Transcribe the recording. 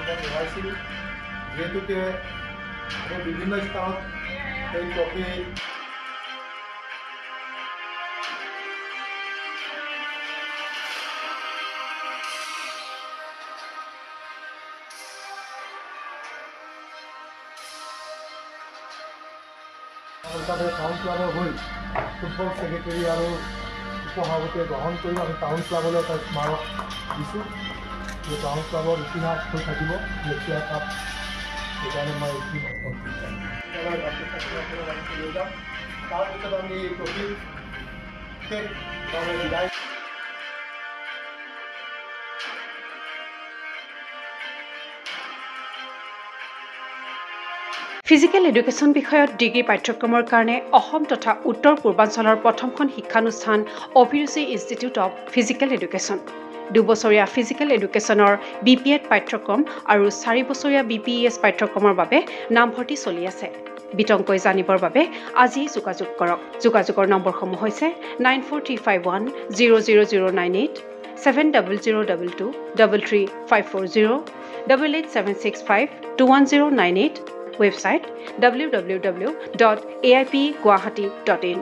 সম্মান জনাইছিল যিহেতুকে বিভিন্ন স্থানত এই ট্ৰফি টাউন ক্লাবৰ হৈ ফুটবল ছেক্ৰেটাৰী আৰু উপসভাপতিয়ে গ্ৰহণ কৰি আমি টাউন ক্লাবলৈ এটা স্মাৰক দিছোঁ যে টাউন ক্লাবৰ ইতিহাস হৈ থাকিব এছিয়া কাপ সেইকাৰণে মই এইখিনি লৈ যাম তাৰপিছত আমি ট্ৰফি বিদায় ফিজিকেল এডুকেশ্যন বিষয়ত ডিগ্ৰী পাঠ্যক্ৰমৰ কাৰণে অসম তথা উত্তৰ পূৰ্বাঞ্চলৰ প্ৰথমখন শিক্ষানুষ্ঠান অভিৰুচি ইনষ্টিটিউট অৱ ফিজিকেল এডুকেশ্যন 2 বছৰীয়া ফিজিকেল এডুকেশ্যনৰ BPEd পাঠ্যক্ৰম আৰু 4 বছৰীয়া BPES পাঠ্যক্ৰমৰ বাবে নামভৰ্তি চলি আছে বিতংকৈ জানিবৰ বাবে আজি যোগাযোগ কৰক যোগাযোগৰ নম্বৰসমূহ হৈছে 9435100098 7002233540 8876521098 website www.aipguwahati.in